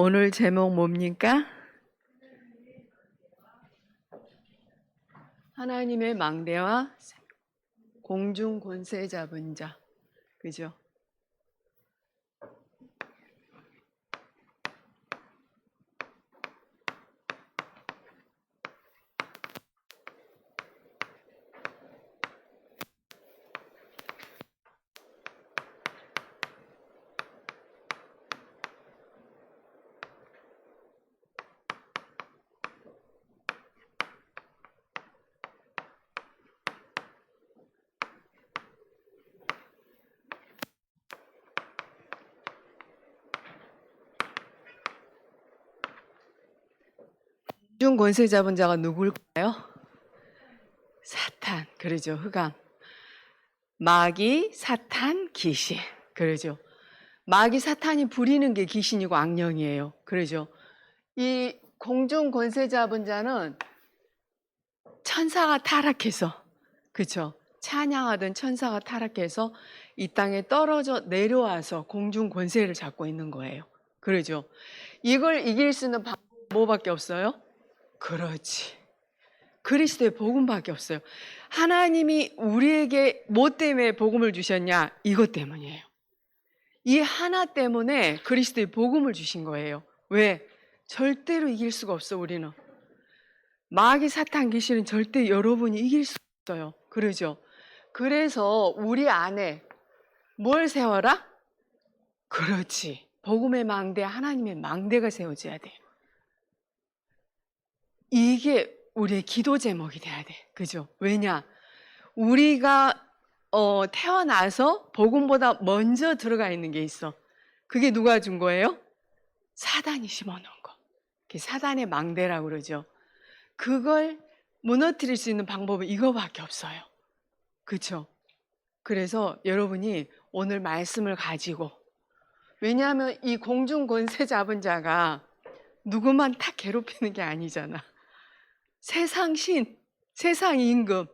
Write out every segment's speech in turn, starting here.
오늘 제목 뭡니까? 하나님의 망대와 공중 권세 잡은 자. 그죠? 공중 권세 잡은 자가 누굴까요? 사탄. 그러죠. 흑암. 마귀, 사탄, 귀신. 그러죠. 마귀, 사탄이 부리는 게 귀신이고 악령이에요. 그러죠. 이 공중 권세 잡은 자는 천사가 타락해서, 그렇죠. 찬양하던 천사가 타락해서 이 땅에 떨어져 내려와서 공중 권세를 잡고 있는 거예요. 그러죠. 이걸 이길 수 있는 방법 뭐밖에 없어요? 그렇지. 그리스도의 복음밖에 없어요. 하나님이 우리에게 뭐 때문에 복음을 주셨냐? 이것 때문이에요. 이 하나 때문에 그리스도의 복음을 주신 거예요. 왜? 절대로 이길 수가 없어, 우리는. 마귀, 사탄, 귀신은 절대 여러분이 이길 수 없어요. 그러죠. 그래서 우리 안에 뭘 세워라? 그렇지. 복음의 망대, 하나님의 망대가 세워져야 돼요. 이게 우리의 기도 제목이 돼야 돼. 그죠? 왜냐? 우리가 태어나서 복음보다 먼저 들어가 있는 게 있어. 그게 누가 준 거예요? 사단이 심어놓은 거. 그게 사단의 망대라고 그러죠. 그걸 무너뜨릴 수 있는 방법은 이거밖에 없어요. 그렇죠? 그래서 여러분이 오늘 말씀을 가지고, 왜냐하면 이 공중 권세 잡은 자가 누구만 다 괴롭히는 게 아니잖아. 세상 신, 세상 임금,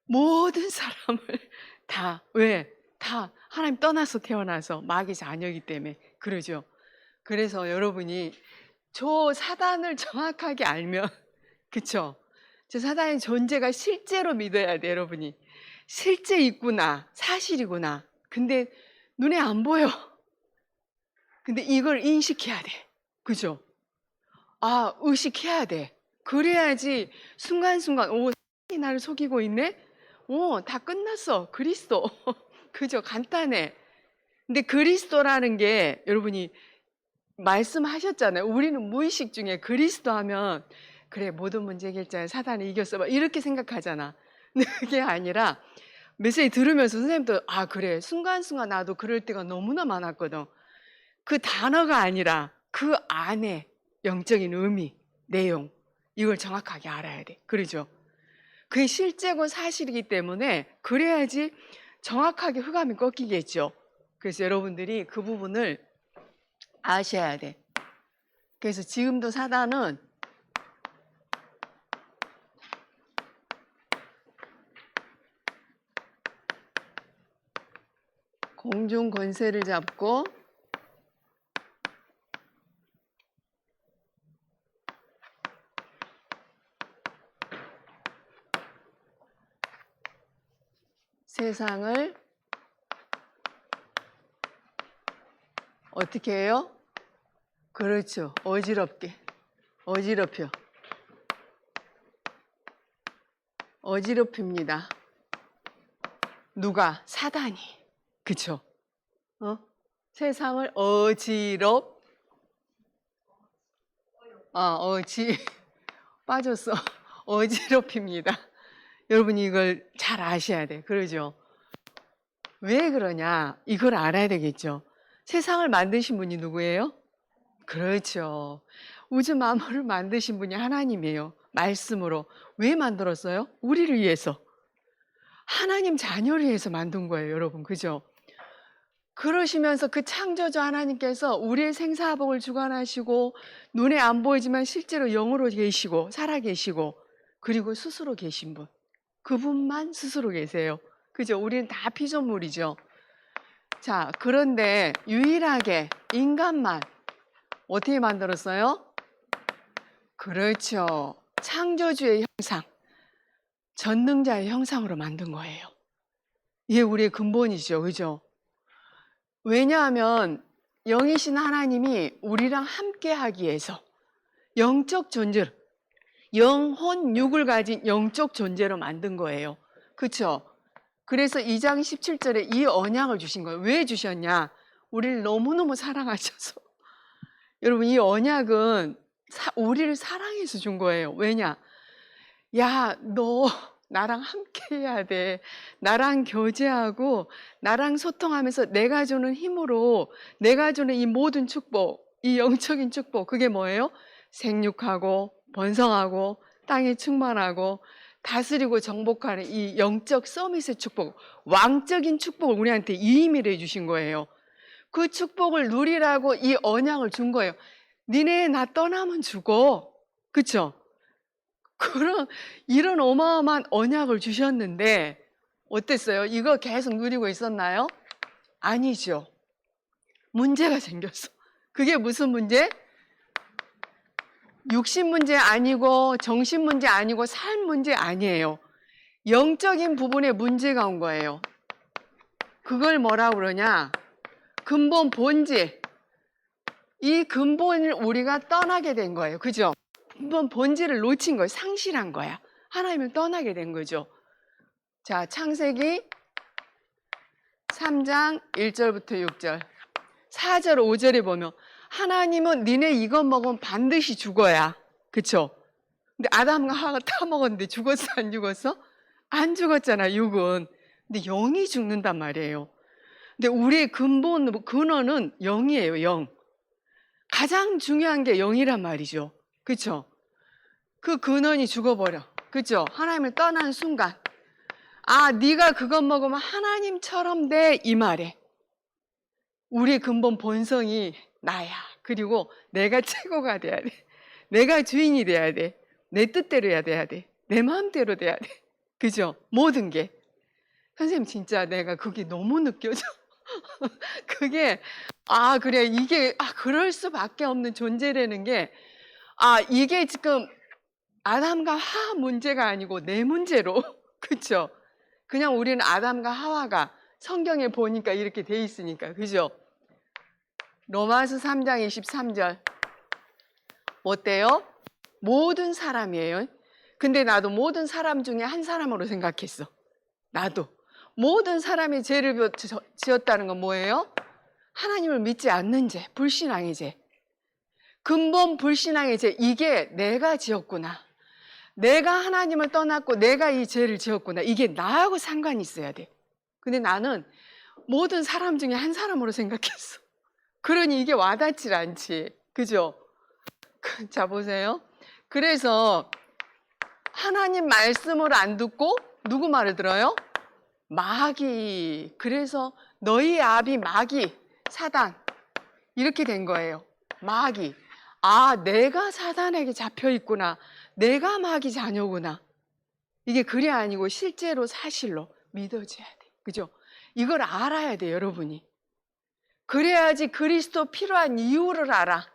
모든 사람을 다, 왜? 다 하나님 떠나서 태어나서 마귀 자녀이기 때문에 그러죠. 그래서 여러분이 저 사단을 정확하게 알면, 그쵸? 저 사단의 존재가 실제로 믿어야 돼, 여러분이. 실제 있구나, 사실이구나. 근데 눈에 안 보여. 근데 이걸 인식해야 돼. 그죠? 아, 의식해야 돼. 그래야지 순간순간, 오, 사단이 나를 속이고 있네? 오, 다 끝났어. 그리스도. 그죠? 간단해. 근데 그리스도라는 게 여러분이 말씀하셨잖아요. 우리는 무의식 중에 그리스도 하면 그래, 모든 문제 해결자는 사단이 이겼어, 막 이렇게 생각하잖아. 근데 그게 아니라 메시지 들으면서 선생님도 아, 그래, 순간순간 나도 그럴 때가 너무나 많았거든. 그 단어가 아니라 그 안에 영적인 의미, 내용, 이걸 정확하게 알아야 돼. 그러죠? 그게 실제고 사실이기 때문에 그래야지 정확하게 흑암이 꺾이겠죠. 그래서 여러분들이 그 부분을 아셔야 돼. 그래서 지금도 사단은 공중 권세를 잡고 세상을 어떻게 해요? 그렇죠. 어지럽게. 어지럽혀. 어지럽힙니다. 누가? 사단이. 그쵸? 세상을 빠졌어. 어지럽힙니다. 여러분이 이걸 잘 아셔야 돼. 그러죠? 왜 그러냐? 이걸 알아야 되겠죠? 세상을 만드신 분이 누구예요? 그렇죠. 우주 만물을 만드신 분이 하나님이에요. 말씀으로. 왜 만들었어요? 우리를 위해서. 하나님 자녀를 위해서 만든 거예요, 여러분. 그죠? 그러시면서 그 창조주 하나님께서 우리의 생사복을 주관하시고 눈에 안 보이지만 실제로 영으로 계시고 살아계시고 그리고 스스로 계신 분. 그분만 스스로 계세요. 그죠? 우리는 다 피조물이죠. 자, 그런데 유일하게 인간만 어떻게 만들었어요? 그렇죠. 창조주의 형상, 전능자의 형상으로 만든 거예요. 이게 우리의 근본이죠. 그죠? 왜냐하면 영이신 하나님이 우리랑 함께 하기 위해서 영적 존재, 영혼 육을 가진 영적 존재로 만든 거예요. 그렇죠? 그래서 2장 17절에 이 언약을 주신 거예요. 왜 주셨냐? 우리를 너무너무 사랑하셔서. 여러분, 이 언약은 우리를 사랑해서 준 거예요. 왜냐? 야, 너 나랑 함께 해야 돼. 나랑 교제하고 나랑 소통하면서 내가 주는 힘으로 내가 주는 이 모든 축복, 이 영적인 축복, 그게 뭐예요? 생육하고 번성하고 땅에 충만하고 다스리고 정복하는 이 영적 서밋의 축복, 왕적인 축복을 우리한테 이임을 주신 거예요. 그 축복을 누리라고 이 언약을 준 거예요. 니네 나 떠나면 죽어. 그쵸? 이런 어마어마한 언약을 주셨는데 어땠어요? 이거 계속 누리고 있었나요? 아니죠. 문제가 생겼어. 그게 무슨 문제? 육신 문제 아니고 정신 문제 아니고 삶 문제 아니에요. 영적인 부분에 문제가 온 거예요. 그걸 뭐라고 그러냐? 근본 본질. 이 근본을 우리가 떠나게 된 거예요. 그죠? 근본 본질을 놓친 거예요. 상실한 거야. 하나님을 떠나게 된 거죠. 자, 창세기 3장 1절부터 6절, 4절, 5절에 보면 하나님은 니네 이거 먹으면 반드시 죽어야. 그쵸? 근데 아담과 하와가 다 먹었는데 죽었어, 안 죽었어? 안 죽었잖아, 육은. 근데 영이 죽는단 말이에요. 근데 우리의 근원은 영이에요, 영. 가장 중요한 게 영이란 말이죠. 그쵸? 그 근원이 죽어버려. 그쵸? 하나님을 떠난 순간. 아, 네가 그것 먹으면 하나님처럼 돼, 이 말에. 우리의 근본 본성이 나야. 그리고 내가 최고가 돼야 돼. 내가 주인이 돼야 돼. 내 뜻대로 해야 돼. 내 마음대로 돼야 돼. 그죠? 모든 게. 선생님, 진짜 내가 그게 너무 느껴져. 그게, 그래. 이게, 그럴 수밖에 없는 존재라는 게, 이게 지금 아담과 하와 문제가 아니고 내 문제로. 그쵸? 그냥 우리는 아담과 하와가 성경에 보니까 이렇게 돼 있으니까. 그죠? 로마서 3장 23절. 어때요? 모든 사람이에요. 근데 나도 모든 사람 중에 한 사람으로 생각했어. 나도. 모든 사람이 죄를 지었다는 건 뭐예요? 하나님을 믿지 않는 죄, 불신앙의 죄. 근본 불신앙의 죄, 이게 내가 지었구나. 내가 하나님을 떠났고 내가 이 죄를 지었구나. 이게 나하고 상관이 있어야 돼. 근데 나는 모든 사람 중에 한 사람으로 생각했어. 그러니 이게 와닿질 않지. 그죠? 자, 보세요. 그래서 하나님 말씀을 안 듣고 누구 말을 들어요? 마귀. 그래서 너희 아비 마귀, 사단. 이렇게 된 거예요. 마귀. 내가 사단에게 잡혀 있구나. 내가 마귀 자녀구나. 이게 글이 아니고 실제로 사실로 믿어져야 돼. 그죠? 이걸 알아야 돼, 여러분이. 그래야지 그리스도 필요한 이유를 알아.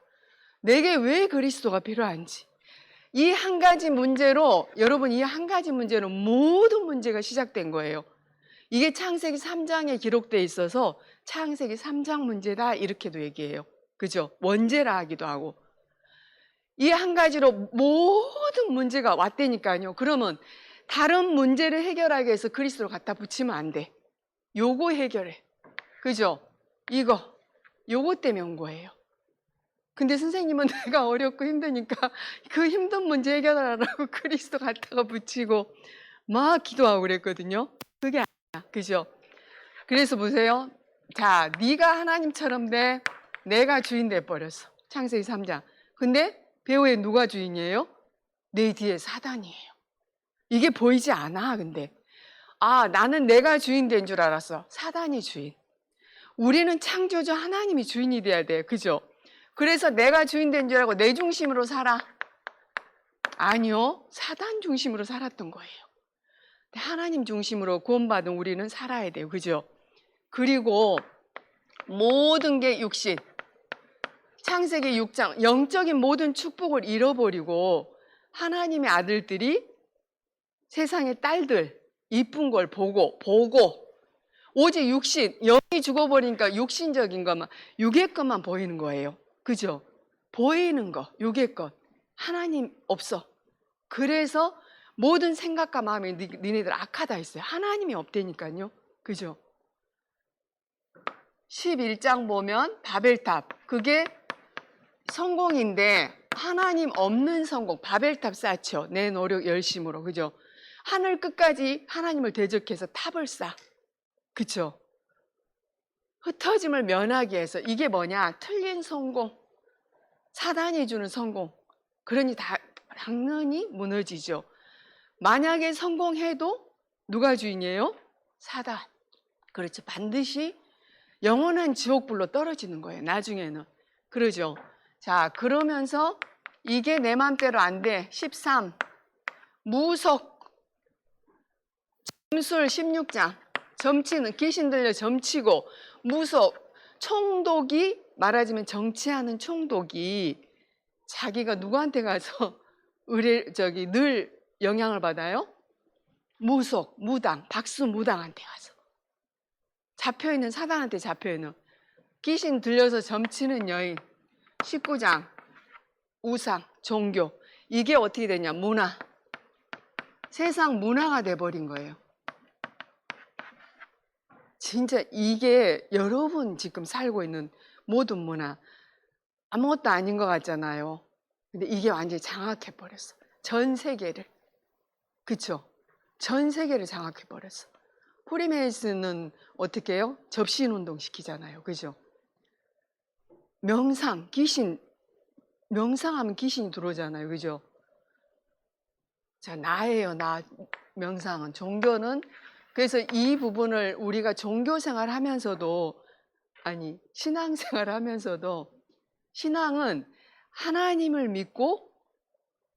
내게 왜 그리스도가 필요한지. 이 한 가지 문제로, 여러분, 이 한 가지 문제로 모든 문제가 시작된 거예요. 이게 창세기 3장에 기록되어 있어서 창세기 3장 문제다, 이렇게도 얘기해요. 그죠? 원죄라 하기도 하고. 이 한 가지로 모든 문제가 왔다니까요. 그러면 다른 문제를 해결하기 위해서 그리스도를 갖다 붙이면 안 돼. 요거 해결해. 그죠? 요거 때문에 온 거예요. 근데 선생님은 내가 어렵고 힘드니까 그 힘든 문제 해결하라고 그리스도 갖다가 붙이고 막 기도하고 그랬거든요. 그게 아니야. 그죠? 그래서 보세요. 자, 네가 하나님처럼 돼. 내가 주인 돼버렸어. 창세기 3장. 근데 배후에 누가 주인이에요? 내 뒤에 사단이에요. 이게 보이지 않아, 근데. 나는 내가 주인 된 줄 알았어. 사단이 주인. 우리는 창조주 하나님이 주인이 돼야 돼. 그죠? 그래서 내가 주인 된 줄 알고 내 중심으로 살아. 아니요. 사단 중심으로 살았던 거예요. 하나님 중심으로 구원받은 우리는 살아야 돼요. 그죠? 그리고 모든 게 육신. 창세기 6장 영적인 모든 축복을 잃어버리고 하나님의 아들들이 세상의 딸들 이쁜 걸 보고 오직 육신, 영이 죽어버리니까 육신적인 것만, 육의 것만 보이는 거예요. 그죠? 보이는 거, 육의 것. 하나님 없어. 그래서 모든 생각과 마음이 니네들 악하다 했어요. 하나님이 없다니까요. 그죠? 11장 보면 바벨탑. 그게 성공인데 하나님 없는 성공. 바벨탑 쌓죠. 내 노력 열심으로. 그죠? 하늘 끝까지 하나님을 대적해서 탑을 쌓아. 그쵸? 흩어짐을 면하기 위해서 이게 뭐냐? 틀린 성공. 사단이 주는 성공. 그러니 당연히 무너지죠. 만약에 성공해도 누가 주인이에요? 사단. 그렇죠. 반드시 영원한 지옥불로 떨어지는 거예요. 나중에는. 그러죠. 자, 그러면서 이게 내 맘대로 안 돼. 13. 무속. 점술 16장. 점치는 귀신 들려 점치고 무속. 총독이 말하자면 정치하는 총독이 자기가 누구한테 가서 늘 영향을 받아요? 무속, 무당, 박수무당한테 가서 잡혀있는 사단한테 잡혀있는 귀신 들려서 점치는 여인 19장 우상, 종교 이게 어떻게 되냐? 문화 세상 문화가 돼버린 거예요. 진짜 이게 여러분 지금 살고 있는 모든 문화 아무것도 아닌 것 같잖아요. 근데 이게 완전히 장악해버렸어. 전 세계를. 그쵸? 전 세계를 장악해버렸어. 프리메이슨은 어떻게 해요? 접신운동 시키잖아요. 그죠? 명상, 귀신, 명상하면 귀신이 들어오잖아요. 그죠? 자, 나예요. 나 명상은. 종교는 그래서 이 부분을 우리가 종교생활 하면서도 신앙생활 하면서도 신앙은 하나님을 믿고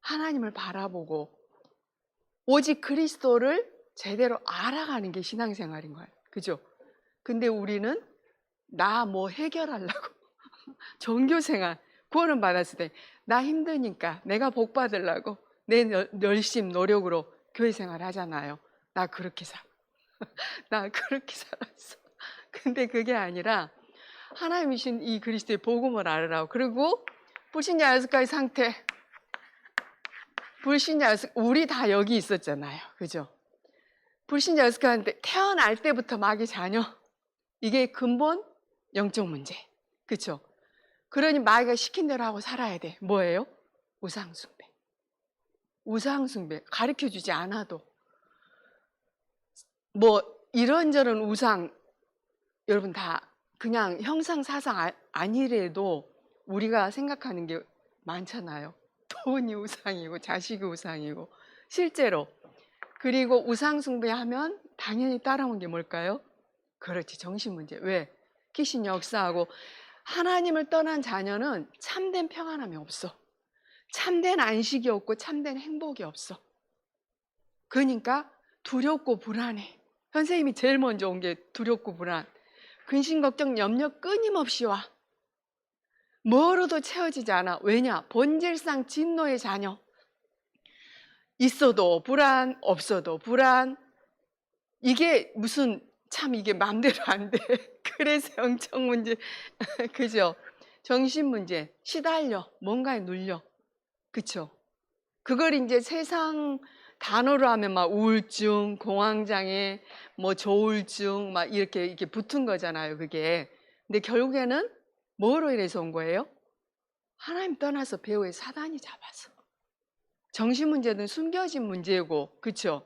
하나님을 바라보고 오직 그리스도를 제대로 알아가는 게 신앙생활인 거예요. 그죠? 근데 우리는 나 뭐 해결하려고 종교생활 구원은 받았을 때 나 힘드니까 내가 복 받으려고 내 열심 노력으로 교회생활 하잖아요. 나 그렇게 나 그렇게 살았어. 근데 그게 아니라 하나님이신 이 그리스도의 복음을 알으라고. 그리고 불신자 여섯가지 상태. 불신자 우리 다 여기 있었잖아요. 그죠? 불신자 여섯가지인데 태어날 때부터 마귀 자녀. 이게 근본 영적 문제. 그죠? 그러니 마귀가 시킨 대로 하고 살아야 돼. 뭐예요? 우상숭배. 우상숭배. 가르쳐주지 않아도. 뭐 이런저런 우상 여러분 다 그냥 형상사상 아니래도 우리가 생각하는 게 많잖아요. 돈이 우상이고 자식이 우상이고 실제로. 그리고 우상숭배하면 당연히 따라온 게 뭘까요? 그렇지, 정신문제. 왜? 귀신 역사하고 하나님을 떠난 자녀는 참된 평안함이 없어. 참된 안식이 없고 참된 행복이 없어. 그러니까 두렵고 불안해. 선생님이 제일 먼저 온 게 두렵고 불안. 근심, 걱정, 염려 끊임없이 와. 뭐로도 채워지지 않아. 왜냐? 본질상 진노의 자녀. 있어도 불안, 없어도 불안. 이게 무슨 이게 마음대로 안 돼. 그래서 영적 문제, 그죠? 정신 문제, 시달려, 뭔가에 눌려. 그쵸? 그걸 이제 세상 단어로 하면 막 우울증, 공황장애, 뭐 조울증 막 이렇게 붙은 거잖아요, 그게. 근데 결국에는 뭐로 인해서 온 거예요? 하나님 떠나서 배후에 사단이 잡아서. 정신 문제는 숨겨진 문제고, 그쵸?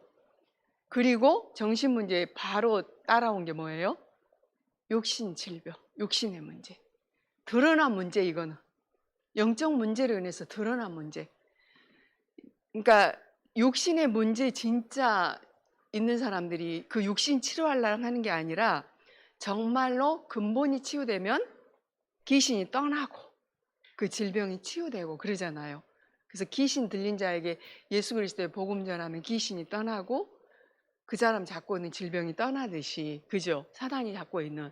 그리고 정신 문제에 바로 따라온 게 뭐예요? 욕심, 질병, 욕심의 문제. 드러난 문제, 이거는. 영적 문제로 인해서 드러난 문제. 그러니까 육신의 문제 진짜 있는 사람들이 그 육신 치료하려고 하는 게 아니라 정말로 근본이 치유되면 귀신이 떠나고 그 질병이 치유되고 그러잖아요. 그래서 귀신 들린 자에게 예수 그리스도의 복음 전하면 귀신이 떠나고 그 사람 잡고 있는 질병이 떠나듯이, 그죠? 사단이 잡고 있는.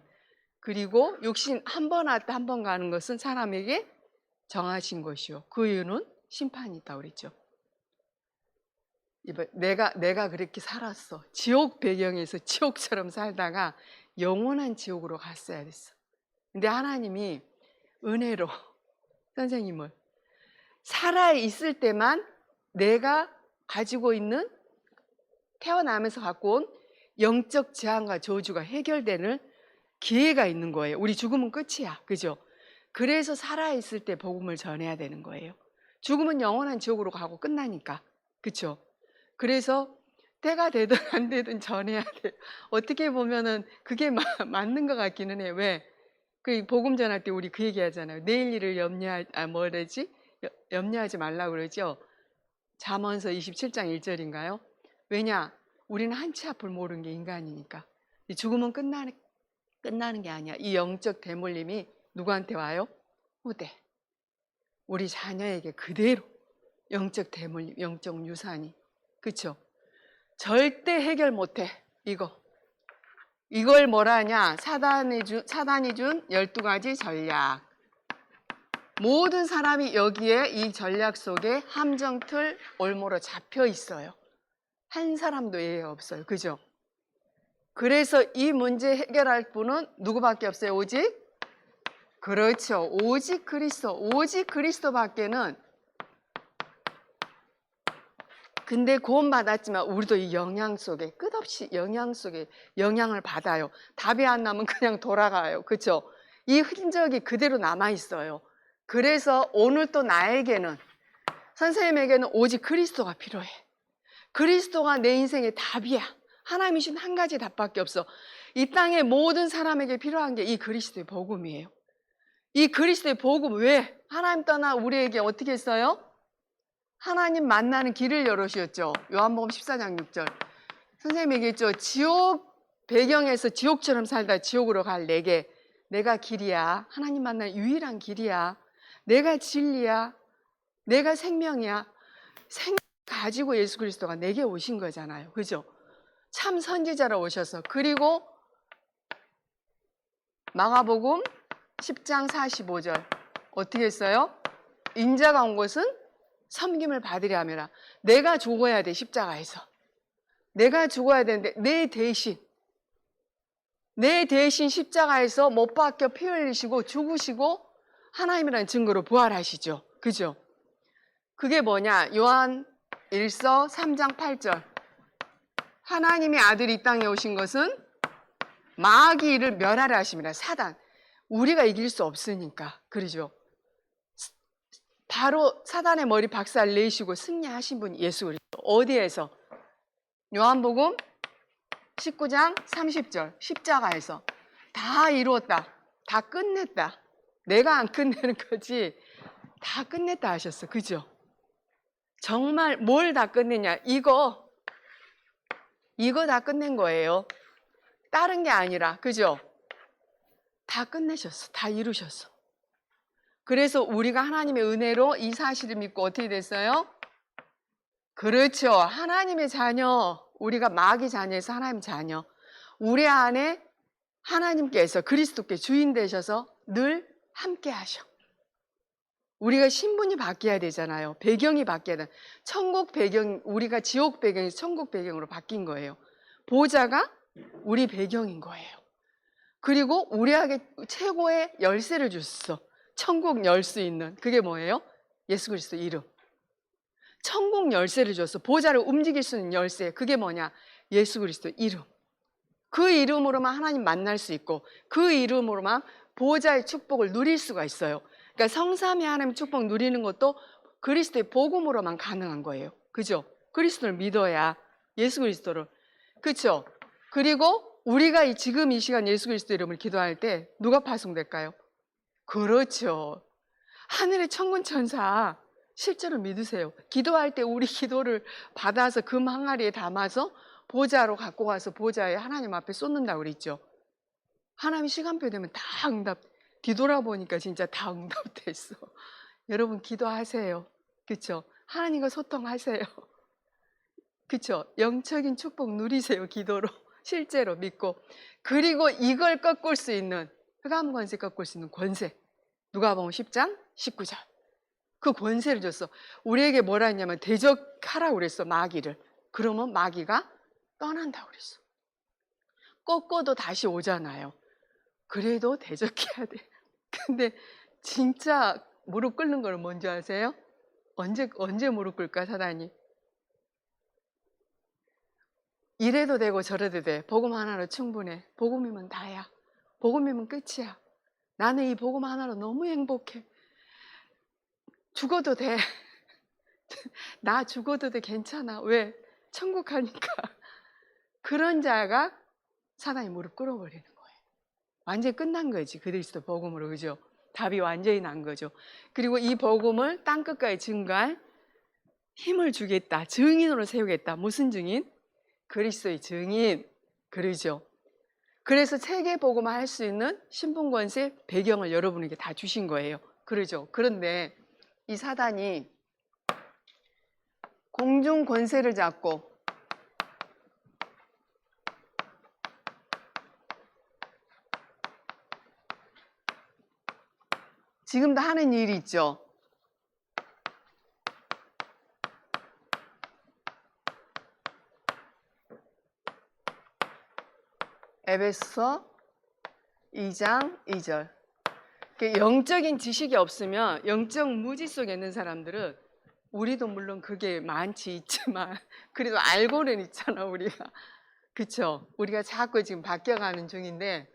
그리고 육신 한 번 왔다 한 번 가는 것은 사람에게 정하신 것이요. 그 이유는 심판이 있다고 그랬죠. 내가 그렇게 살았어. 지옥 배경에서 지옥처럼 살다가 영원한 지옥으로 갔어야 됐어. 근데 하나님이 은혜로 선생님을 살아 있을 때만 내가 가지고 있는 태어나면서 갖고 온 영적 재앙과 저주가 해결되는 기회가 있는 거예요. 우리 죽으면 끝이야. 그죠? 그래서 살아 있을 때 복음을 전해야 되는 거예요. 죽으면 영원한 지옥으로 가고 끝나니까. 그렇죠? 그래서 때가 되든 안 되든 전해야 돼. 어떻게 보면은 그게 맞는 것 같기는 해. 왜? 그 복음 전할 때 우리 그 얘기 하잖아요. 내일 일을 염려하지 말라고 그러죠. 잠언서 27장 1절인가요? 왜냐? 우리는 한치 앞을 모르는 게 인간이니까. 죽으면 끝나는 게 아니야. 이 영적 대물림이 누구한테 와요? 후대. 우리 자녀에게 그대로 영적 대물림, 영적 유산이. 그렇죠? 절대 해결 못해. 이걸 뭐라 하냐? 사단이 준 12가지 전략. 모든 사람이 여기에 이 전략 속에 함정틀 올무로 잡혀 있어요. 한 사람도 예외 없어요. 그죠? 그래서 이 문제 해결할 분은 누구밖에 없어요? 오직? 그렇죠. 오직 그리스도. 오직 그리스도밖에는. 근데 구원받았지만 우리도 이 영향 속에 끝없이 영향 속에 영향을 받아요. 답이 안 나면 그냥 돌아가요. 그렇죠? 이 흔적이 그대로 남아 있어요. 그래서 오늘 또 나에게는 선생님에게는 오직 그리스도가 필요해. 그리스도가 내 인생의 답이야. 하나님이 주신 한 가지 답밖에 없어. 이 땅의 모든 사람에게 필요한 게 이 그리스도의 복음이에요. 이 그리스도의 복음 왜? 하나님 떠나 우리에게 어떻게 했어요? 하나님 만나는 길을 열어주셨죠. 요한복음 14장 6절. 선생님이 얘기했죠. 지옥 배경에서 지옥처럼 살다 지옥으로 갈 내가 길이야. 하나님 만나는 유일한 길이야. 내가 진리야. 내가 생명이야. 생명 가지고 예수 그리스도가 내게 오신 거잖아요. 그죠? 참 선지자로 오셔서. 그리고 마가복음 10장 45절 어떻게 했어요? 인자가 온 것은 섬김을 받으려 함이라. 내가 죽어야 돼. 십자가에서 내가 죽어야 되는데 내 대신 십자가에서 못 박혀 피 흘리시고 죽으시고 하나님이라는 증거로 부활하시죠. 그죠? 그게 뭐냐? 요한 1서 3장 8절. 하나님의 아들이 이 땅에 오신 것은 마귀 이를 멸하려 하심이라. 사단. 우리가 이길 수 없으니까. 그러죠? 바로 사단의 머리 박살 내시고 승리하신 분이 예수 그리스도. 어디에서? 요한복음 19장 30절. 십자가에서 다 이루었다. 다 끝냈다. 내가 안 끝내는 거지. 다 끝냈다 하셨어. 그죠? 정말 뭘 다 끝냈냐? 이거 다 끝낸 거예요. 다른 게 아니라. 그죠? 다 끝내셨어. 다 이루셨어. 그래서 우리가 하나님의 은혜로 이 사실을 믿고 어떻게 됐어요? 그렇죠. 하나님의 자녀. 우리가 마귀 자녀에서 하나님 자녀. 우리 안에 하나님께서 그리스도께 주인 되셔서 늘 함께 하셔. 우리가 신분이 바뀌어야 되잖아요. 배경이 바뀌어야 돼. 천국 배경, 우리가 지옥 배경에서 천국 배경으로 바뀐 거예요. 보호자가 우리 배경인 거예요. 그리고 우리에게 최고의 열쇠를 줬어. 천국 열 수 있는. 그게 뭐예요? 예수 그리스도 이름. 천국 열쇠를 줬어. 보호자를 움직일 수 있는 열쇠. 그게 뭐냐? 예수 그리스도 이름. 그 이름으로만 하나님 만날 수 있고 그 이름으로만 보호자의 축복을 누릴 수가 있어요. 그러니까 성삼위 하나님 축복 누리는 것도 그리스도의 복음으로만 가능한 거예요. 그죠? 그리스도를 믿어야 예수 그리스도를. 그렇죠? 그리고 우리가 지금 이 시간 예수 그리스도 이름을 기도할 때 누가 파송될까요? 그렇죠. 하늘의 천군 천사 실제로 믿으세요. 기도할 때 우리 기도를 받아서 금 항아리에 담아서 보좌로 갖고 가서 보좌에 하나님 앞에 쏟는다고 그랬죠. 하나님 시간표 되면 다 응답. 뒤돌아보니까 진짜 다 응답됐어. 여러분 기도하세요. 그렇죠? 하나님과 소통하세요. 그렇죠? 영적인 축복 누리세요. 기도로. 실제로 믿고. 그리고 이걸 꺾을 수 있는 흑암 권세 꺾을 수 있는 권세. 누가복음 10장 19절. 그 권세를 줬어. 우리에게 뭐라 했냐면 대적하라고 그랬어, 마귀를. 그러면 마귀가 떠난다고 그랬어. 꺾어도 다시 오잖아요. 그래도 대적해야 돼. 근데 진짜 무릎 꿇는 걸 뭔지 아세요? 언제 무릎 꿇을까, 사단이? 이래도 되고 저래도 돼. 복음 하나로 충분해. 복음이면 다야. 복음이면 끝이야. 나는 이 복음 하나로 너무 행복해. 죽어도 돼. 나 죽어도 돼. 괜찮아. 왜? 천국 가니까. 그런 자가 사단이 무릎 꿇어버리는 거예요. 완전히 끝난 거지. 그리스도 복음으로. 그죠? 답이 완전히 난 거죠. 그리고 이 복음을 땅끝까지 증거할 힘을 주겠다. 증인으로 세우겠다. 무슨 증인? 그리스도의 증인. 그러죠. 그래서 세계 복음을 할 수 있는 신분 권세 배경을 여러분에게 다 주신 거예요. 그러죠. 그런데 이 사단이 공중 권세를 잡고 지금도 하는 일이 있죠. 에베소 2장 2절. 영적인 지식이 없으면 영적 무지 속에 있는 사람들은 우리도 물론 그게 많지 있지만 그래도 알고는 있잖아 우리가. 그쵸? 우리가 자꾸 지금 바뀌어가는 중인데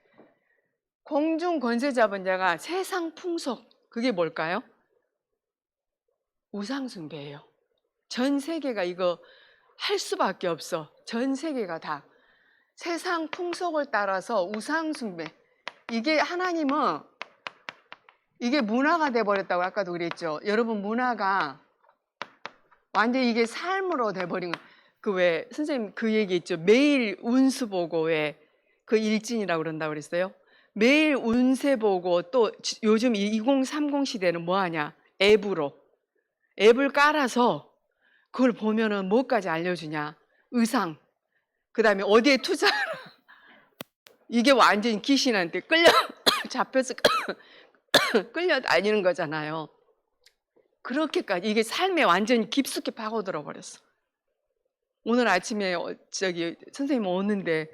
공중 권세 잡은 자가 세상 풍속 그게 뭘까요? 우상 숭배예요. 전 세계가 이거 할 수밖에 없어. 전 세계가 다 세상 풍속을 따라서 우상 숭배. 이게 하나님은 이게 문화가 돼버렸다고 아까도 그랬죠. 여러분 문화가 완전 이게 삶으로 돼버린 그 왜 선생님 그 얘기 있죠. 매일 운수 보고 왜 그 일진이라고 그런다고 그랬어요. 매일 운세 보고 또 요즘 2030 시대는 뭐 하냐? 앱을 깔아서 그걸 보면은 뭐까지 알려주냐? 의상. 그 다음에 어디에 투자하라. 이게 완전히 귀신한테 잡혀서 끌려다니는 거잖아요. 그렇게까지 이게 삶에 완전히 깊숙이 파고들어 버렸어. 오늘 아침에 선생님 오는데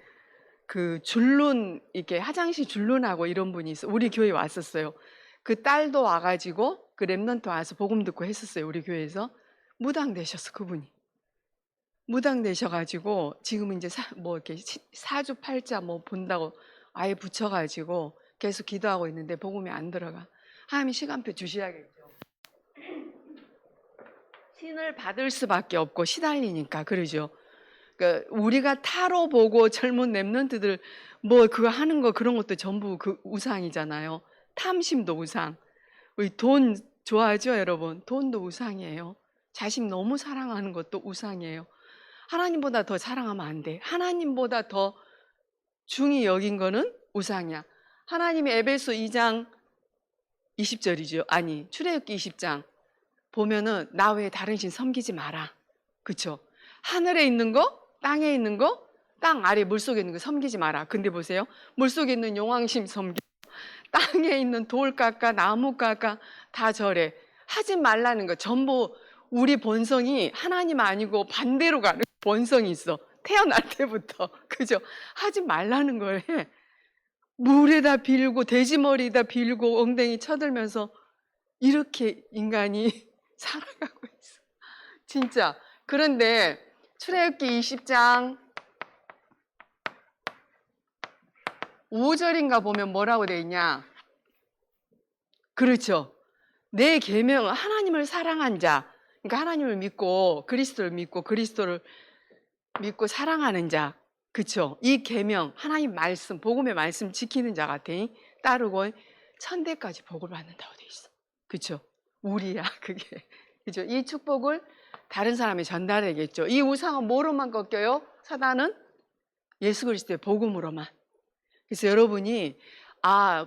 그 줄눈 이렇게 화장실 줄눈하고 이런 분이 있어. 우리 교회 왔었어요. 그 딸도 와가지고 그 랩런트 와서 복음 듣고 했었어요. 우리 교회에서 무당 되셨어 그분이. 무당 되셔가지고 지금 이제 뭐 이렇게 사주팔자 뭐 본다고 아예 붙여가지고 계속 기도하고 있는데 복음이 안 들어가. 하나님이 시간표 주셔야겠죠. 신을 받을 수밖에 없고 시달리니까 그러죠. 그러니까 우리가 타로 보고 젊은 랩런트들 뭐 그거 하는 거 그런 것도 전부 그 우상이잖아요. 탐심도 우상. 우리 돈 좋아하죠, 여러분? 돈도 우상이에요. 자식 너무 사랑하는 것도 우상이에요. 하나님보다 더 사랑하면 안 돼. 하나님보다 더 중히 여긴 거는 우상이야. 하나님이 에베소 2장 20절이죠. 아니, 출애굽기 20장 보면은 나 외에 다른 신 섬기지 마라. 그쵸? 하늘에 있는 거, 땅에 있는 거, 땅 아래 물속에 있는 거 섬기지 마라. 근데 보세요. 물속에 있는 용왕심 섬겨. 땅에 있는 돌 깎아, 나무 깎아 다 절해. 하지 말라는 거. 전부 우리 본성이 하나님 아니고 반대로 가는 본성이 있어. 태어날 때부터. 그죠? 하지 말라는 걸 해. 물에다 빌고 돼지머리에다 빌고 엉덩이 쳐들면서 이렇게 인간이 살아가고 있어. 진짜. 그런데 출애굽기 20장 5절인가 보면 뭐라고 돼 있냐? 그렇죠. 내 계명은 하나님을 사랑한 자. 그러니까 하나님을 믿고 그리스도를 믿고 사랑하는 자. 그렇죠. 이 계명 하나님 말씀 복음의 말씀 지키는 자 같아. 따르고 천대까지 복을 받는다고 돼 있어. 그렇죠. 우리야 그게. 그죠? 이 축복을 다른 사람에 전달해야겠죠. 이 우상은 뭐로만 꺾여요? 사단은 예수 그리스도의 복음으로만. 그래서 여러분이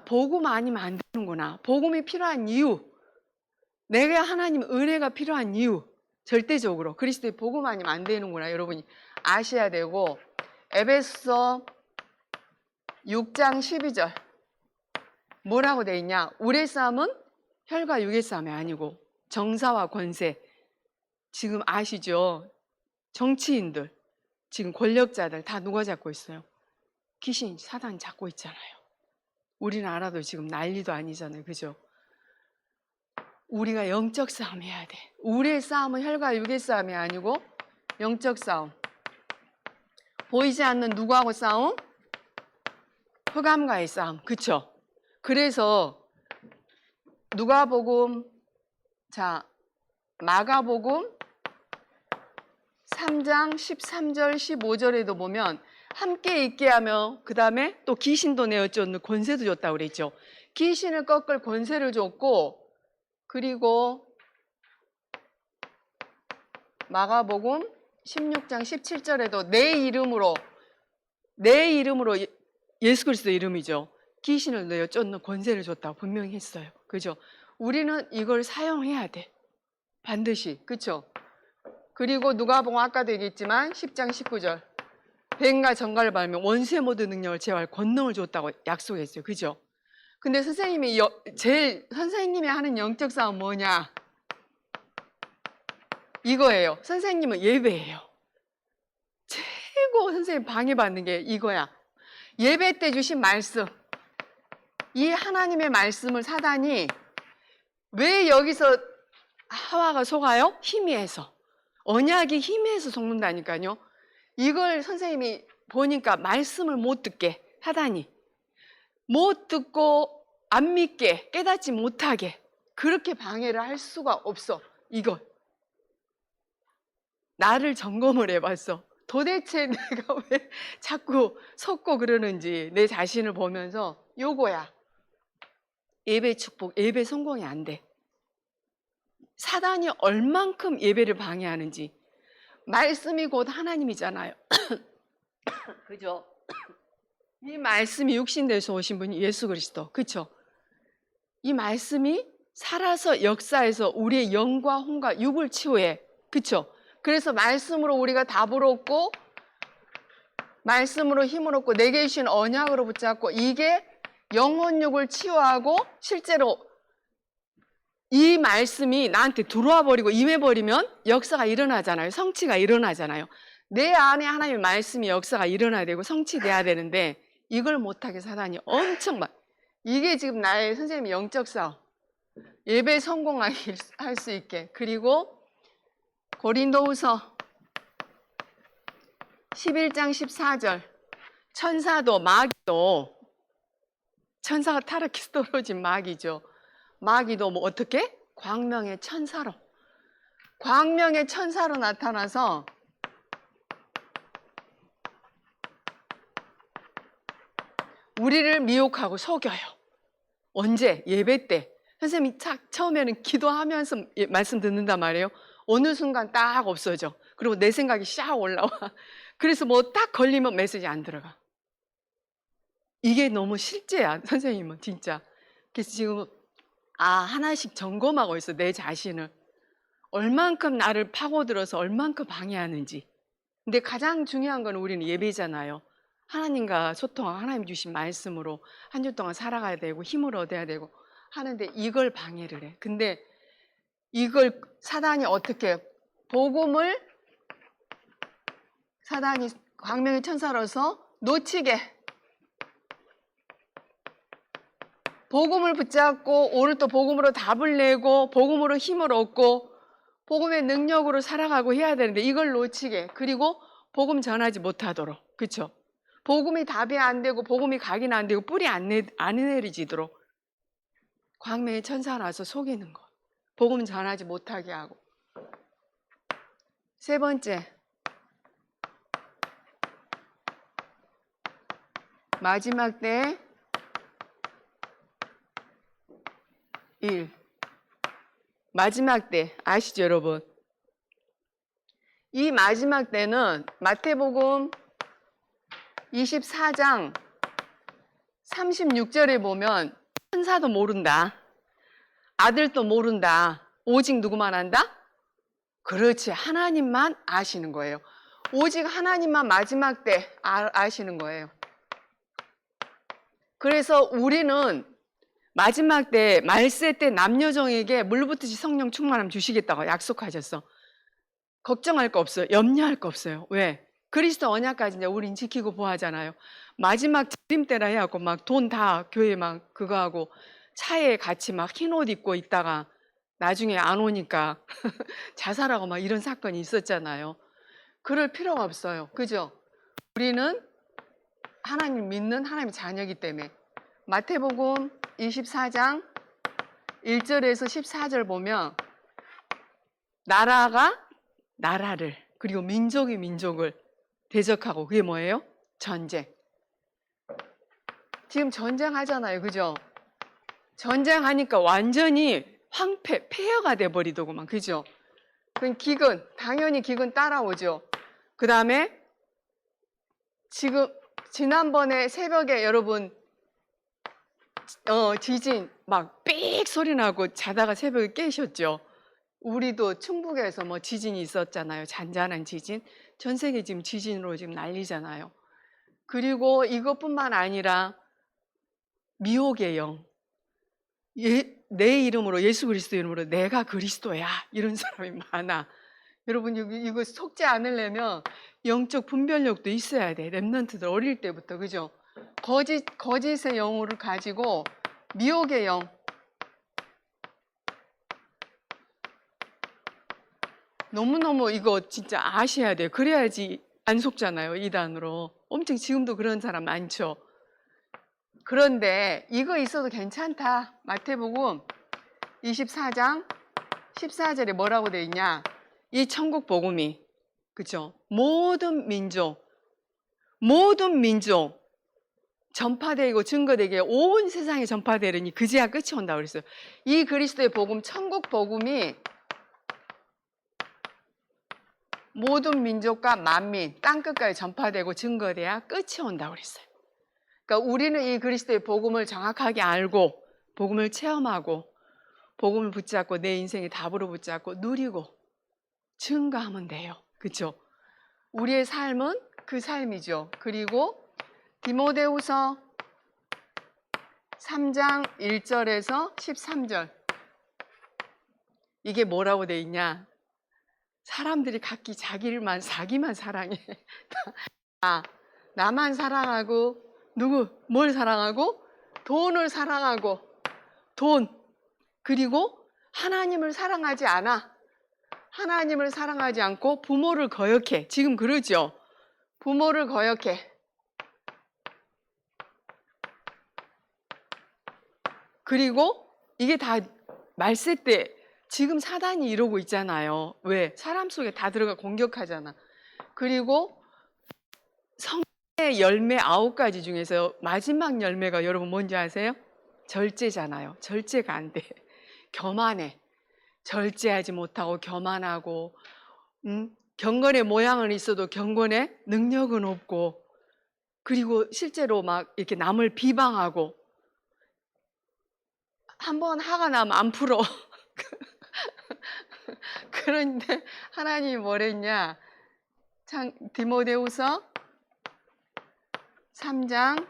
복음 아니면 안 되는구나. 복음이 필요한 이유. 내가 하나님 은혜가 필요한 이유. 절대적으로 그리스도의 복음 아니면 안 되는구나. 여러분이 아셔야 되고 에베소 6장 12절 뭐라고 돼 있냐? 우리의 싸움은 혈과 육의 싸움이 아니고 정사와 권세. 지금 아시죠? 정치인들, 지금 권력자들 다 누가 잡고 있어요? 귀신, 사단 잡고 있잖아요. 우리나라도 지금 난리도 아니잖아요. 그죠? 우리가 영적 싸움 해야 돼. 우리의 싸움은 혈과 육의 싸움이 아니고 영적 싸움. 보이지 않는 누구하고 싸움? 흑암과의 싸움. 그쵸? 그래서 누가복음, 자, 마가복음 3장 13절 15절에도 보면 함께 있게 하며 그 다음에 또 귀신도 내어쫓는 권세도 줬다고 그랬죠. 귀신을 꺾을 권세를 줬고, 그리고 마가복음 16장 17절에도 내 이름으로 예수 그리스도 이름이죠. 귀신을 내어쫓는 권세를 줬다고 분명히 했어요. 그죠? 우리는 이걸 사용해야 돼. 반드시. 그쵸? 그리고 누가복음 아까도 얘기했지만 10장 19절 뱀과 정갈을 밟으면 원수의 모든 능력을 제어할 권능을 줬다고 약속했어요. 그죠? 근데 선생님이 선생님이 하는 영적 싸움 뭐냐? 이거예요. 선생님은 예배예요. 최고 선생님 방해받는 게 이거야. 예배 때 주신 말씀. 이 하나님의 말씀을 사단이 왜 여기서 하와가 속아요? 희미해서. 언약이 희미해서 속는다니까요. 이걸 선생님이 보니까 말씀을 못 듣게, 사단이 못 듣고 안 믿게, 깨닫지 못하게 그렇게 방해를 할 수가 없어. 이걸 나를 점검을 해봤어. 도대체 내가 왜 자꾸 섞고 그러는지 내 자신을 보면서 요거야. 예배 축복, 예배 성공이 안 돼. 사단이 얼만큼 예배를 방해하는지. 말씀이 곧 하나님이잖아요. 그죠? 이 말씀이 육신 돼서 오신 분이 예수 그리스도. 그쵸? 이 말씀이 살아서 역사에서 우리의 영과 혼과 육을 치유해. 그쵸? 그래서 말씀으로 우리가 답을 얻고, 말씀으로 힘을 얻고, 내게 주신 언약으로 붙잡고, 이게 영혼 육을 치유하고, 실제로 이 말씀이 나한테 들어와 버리고 임해버리면 역사가 일어나잖아요. 성취가 일어나잖아요. 내 안에 하나님의 말씀이 역사가 일어나야 되고 성취돼야 되는데 이걸 못하게 사단이 엄청 이게 지금 나의 선생님의 영적 싸움. 예배 성공할 수 있게. 그리고 고린도후서 11장 14절 천사도 마귀도, 천사가 타락해서 떨어진 마귀죠. 마귀도 뭐 어떻게? 광명의 천사로 나타나서 우리를 미혹하고 속여요. 언제? 예배 때. 선생님이 처음에는 기도하면서 말씀 듣는단 말이에요. 어느 순간 딱 없어져. 그리고 내 생각이 샥 올라와. 그래서 뭐 딱 걸리면 메시지 안 들어가. 이게 너무 실제야, 선생님은 진짜. 그래서 지금 하나씩 점검하고 있어. 내 자신을 얼만큼 나를 파고들어서 얼만큼 방해하는지. 근데 가장 중요한 건 우리는 예배잖아요. 하나님과 소통하고 하나님 주신 말씀으로 한 주 동안 살아가야 되고 힘을 얻어야 되고 하는데 이걸 방해를 해. 근데 이걸 사단이 어떻게 복음을 사단이 광명의 천사로서 놓치게, 복음을 붙잡고 오늘 또 복음으로 답을 내고 복음으로 힘을 얻고 복음의 능력으로 살아가고 해야 되는데 이걸 놓치게, 그리고 복음 전하지 못하도록. 그렇죠? 복음이 답이 안 되고 복음이 각인 안 되고 뿌리 안 내리지도록 광명의 천사가 와서 속이는 거. 복음 전하지 못하게 하고. 세 번째, 마지막 때 1. 마지막 때 아시죠, 여러분? 이 마지막 때는 마태복음 24장 36절에 보면 천사도 모른다, 아들도 모른다, 오직 누구만 안다? 그렇지, 하나님만 아시는 거예요. 오직 하나님만 마지막 때 아시는 거예요. 그래서 우리는 마지막 때 말세 때 남녀정에게 물부듯이 성령 충만함 주시겠다고 약속하셨어. 걱정할 거 없어요. 염려할 거 없어요. 왜? 그리스도 언약까지 이제 우린 지키고 보하잖아요. 마지막 재림 때라 해갖고 막 돈 다 교회 막 그거 하고 차에 같이 막 흰 옷 입고 있다가 나중에 안 오니까 자살하고 막 이런 사건이 있었잖아요. 그럴 필요가 없어요. 그죠? 우리는 하나님 믿는 하나님의 자녀이기 때문에. 마태복음 24장 1절에서 14절 보면 나라가 나라를 그리고 민족이 민족을 대적하고 그게 뭐예요? 전쟁. 지금 전쟁하잖아요. 그죠? 전쟁하니까 완전히 폐허가 돼버리더구만. 그죠? 그럼 기근, 당연히 기근 따라오죠. 그 다음에 지금 지난번에 새벽에 여러분 지진 막 삑 소리 나고 자다가 새벽에 깨셨죠? 우리도 충북에서 뭐 지진이 있었잖아요. 잔잔한 지진. 전 세계 지금 지진으로 지금 난리잖아요. 그리고 이것뿐만 아니라 미혹의 영. 내 이름으로 예수 그리스도 이름으로 내가 그리스도야 이런 사람이 많아. 여러분 이거 속지 않으려면 영적 분별력도 있어야 돼. 렘넌트들 어릴 때부터. 그죠? 거짓의 영을 가지고 미혹의 영. 너무너무 이거 진짜 아셔야 돼요. 그래야지 안 속잖아요. 이단으로. 엄청 지금도 그런 사람 많죠. 그런데 이거 있어도 괜찮다. 마태복음 24장 14절에 뭐라고 돼 있냐? 이 천국 복음이 그죠? 모든 민족 전파되고 증거되게 온 세상에 전파되려니 그제야 끝이 온다고 그랬어요. 이 그리스도의 복음, 천국 복음이 모든 민족과 만민, 땅끝까지 전파되고 증거돼야 끝이 온다고 그랬어요. 그러니까 우리는 이 그리스도의 복음을 정확하게 알고 복음을 체험하고 복음을 붙잡고 내 인생의 답으로 붙잡고 누리고 증거하면 돼요. 그렇죠? 우리의 삶은 그 삶이죠. 그리고 디모데후서 3장 1절에서 13절 이게 뭐라고 돼 있냐? 사람들이 각기 자기만 사랑해. 나만 사랑하고 뭘 사랑하고? 돈을 사랑하고 돈 그리고 하나님을 사랑하지 않아. 하나님을 사랑하지 않고 부모를 거역해. 지금 그러죠? 부모를 거역해. 그리고 이게 다 말세 때 지금 사단이 이러고 있잖아요. 왜? 사람 속에 다 들어가 공격하잖아. 그리고 성의 열매 9가지 중에서 마지막 열매가 여러분 뭔지 아세요? 절제잖아요. 절제가 안 돼. 교만해. 절제하지 못하고 교만하고 경건의 모양은 있어도 경건의 능력은 없고 그리고 실제로 막 이렇게 남을 비방하고 한번 화가 나면 안 풀어. 그런데 하나님이 뭐랬냐? 디모데후서 3장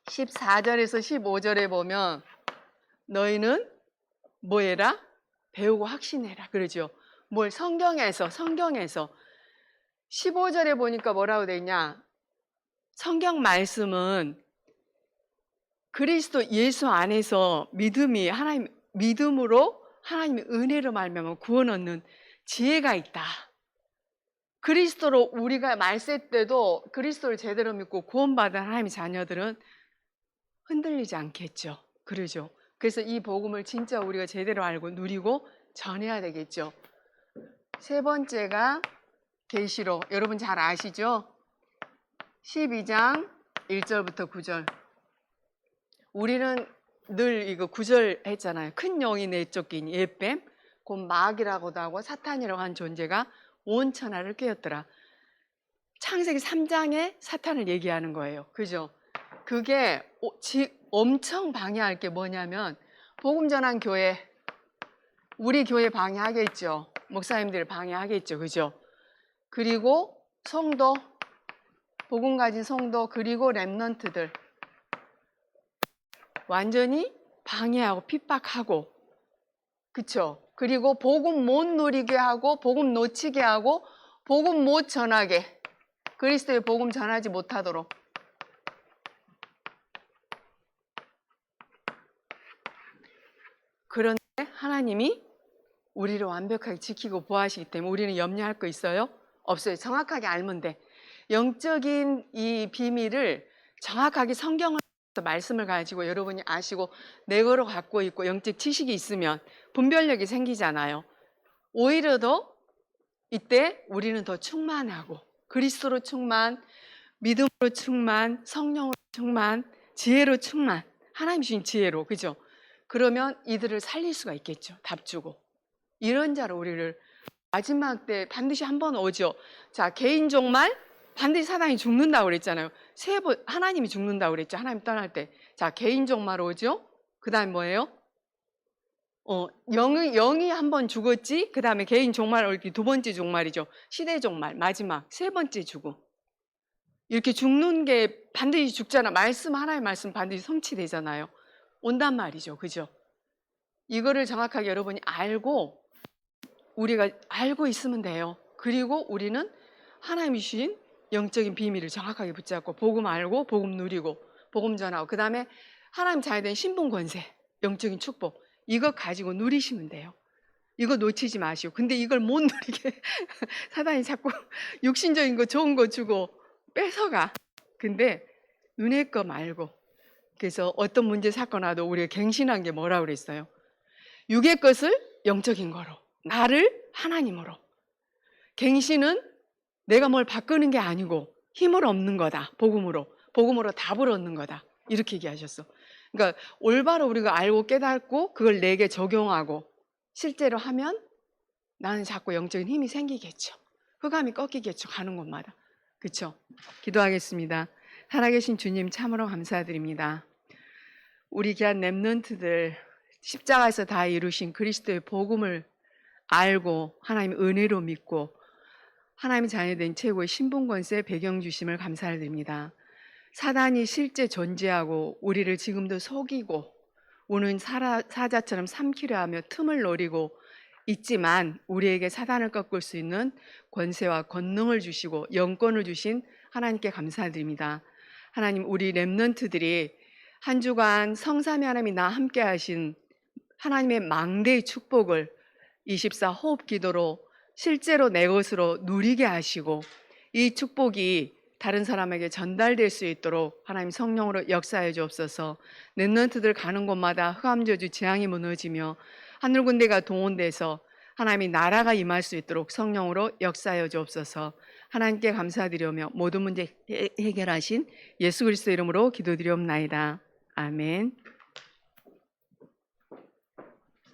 14절에서 15절에 보면 너희는 뭐 해라? 배우고 확신해라. 그러죠. 뭘 성경에서 15절에 보니까 뭐라고 돼 있냐? 성경 말씀은 그리스도 예수 안에서 믿음으로 하나님의 은혜로 말미암아 구원 얻는 지혜가 있다. 그리스도로 우리가 말세 때도 그리스도를 제대로 믿고 구원받은 하나님의 자녀들은 흔들리지 않겠죠. 그러죠. 그래서 이 복음을 진짜 우리가 제대로 알고 누리고 전해야 되겠죠. 세 번째가 계시록. 여러분 잘 아시죠? 12장 1절부터 9절. 우리는 늘 이거 9절 했잖아요. 큰 영이 내쫓긴 옛뱀, 곧 마귀라고도 하고 사탄이라고 하는 존재가 온 천하를 꿰었더라. 창세기 3장에 사탄을 얘기하는 거예요. 그죠? 그게 엄청 방해할 게 뭐냐면 복음 전한 교회, 우리 교회 방해하겠죠. 목사님들 방해하겠죠. 그죠? 그리고 성도, 복음 가진 성도, 그리고 렘넌트들. 완전히 방해하고 핍박하고, 그쵸? 그리고 복음 못 누리게 하고, 복음 놓치게 하고, 복음 못 전하게, 그리스도의 복음 전하지 못하도록. 그런데 하나님이 우리를 완벽하게 지키고 보호하시기 때문에 우리는 염려할 거 있어요? 없어요. 정확하게 알면 돼. 영적인 이 비밀을 정확하게 성경을 말씀을 가지고 여러분이 아시고 내거로 갖고 있고 영적 지식이 있으면 분별력이 생기잖아요. 오히려 더 이때 우리는 더 충만하고 그리스도로 충만, 믿음으로 충만, 성령으로 충만, 지혜로 충만, 하나님 주신 지혜로, 그죠? 그러면 이들을 살릴 수가 있겠죠. 답 주고. 이런 자로 우리를 마지막 때 반드시 한 번 오죠. 자, 개인 종말 반드시 사단이 죽는다고 그랬잖아요. 세 번 하나님이 죽는다고 그랬죠. 하나님 떠날 때. 자, 개인 종말 오죠. 그다음 뭐예요? 영이 한 번 죽었지. 그다음에 개인 종말 올 두 번째 종말이죠. 시대 종말 마지막 세 번째 죽음. 이렇게 죽는 게 반드시 죽잖아. 하나의 말씀 반드시 성취되잖아요. 온단 말이죠. 그죠? 이거를 정확하게 여러분이 알고 우리가 알고 있으면 돼요. 그리고 우리는 하나님이 주신 영적인 비밀을 정확하게 붙잡고 복음 알고 복음 누리고 복음 전하고 그다음에 하나님 자녀된 신분 권세, 영적인 축복 이거 가지고 누리시면 돼요. 이거 놓치지 마시고. 근데 이걸 못 누리게 사단이 자꾸 육신적인 거 좋은 거 주고 뺏어가. 근데 눈의 거 말고. 그래서 어떤 문제 사건 와도 우리가 갱신한 게 뭐라고 그랬어요? 육의 것을 영적인 거로, 나를 하나님으로. 갱신은 내가 뭘 바꾸는 게 아니고 힘을 얻는 거다. 복음으로 답을 얻는 거다. 이렇게 얘기하셨어. 그러니까 올바로 우리가 알고 깨닫고 그걸 내게 적용하고 실제로 하면 나는 자꾸 영적인 힘이 생기겠죠. 흑암이 꺾이겠죠. 가는 곳마다. 그렇죠? 기도하겠습니다. 살아계신 주님 참으로 감사드립니다. 우리 귀한 렘넌트들 십자가에서 다 이루신 그리스도의 복음을 알고 하나님의 은혜로 믿고 하나님의 자녀된 최고의 신분 권세 배경 주심을 감사드립니다. 사단이 실제 존재하고 우리를 지금도 속이고 우는 사자처럼 삼키려 하며 틈을 노리고 있지만 우리에게 사단을 꺾을 수 있는 권세와 권능을 주시고 영권을 주신 하나님께 감사드립니다. 하나님, 우리 렘넌트들이 한 주간 성삼위 하나님이 나 함께 하신 하나님의 망대의 축복을 24 호흡 기도로 실제로 내 것으로 누리게 하시고 이 축복이 다른 사람에게 전달될 수 있도록 하나님 성령으로 역사해 주옵소서. 렘넌트들 가는 곳마다 흑암저주 재앙이 무너지며 하늘 군대가 동원돼서 하나님이 나라가 임할 수 있도록 성령으로 역사해 주옵소서. 하나님께 감사드리며 모든 문제 해결하신 예수 그리스도 이름으로 기도드리옵나이다. 아멘.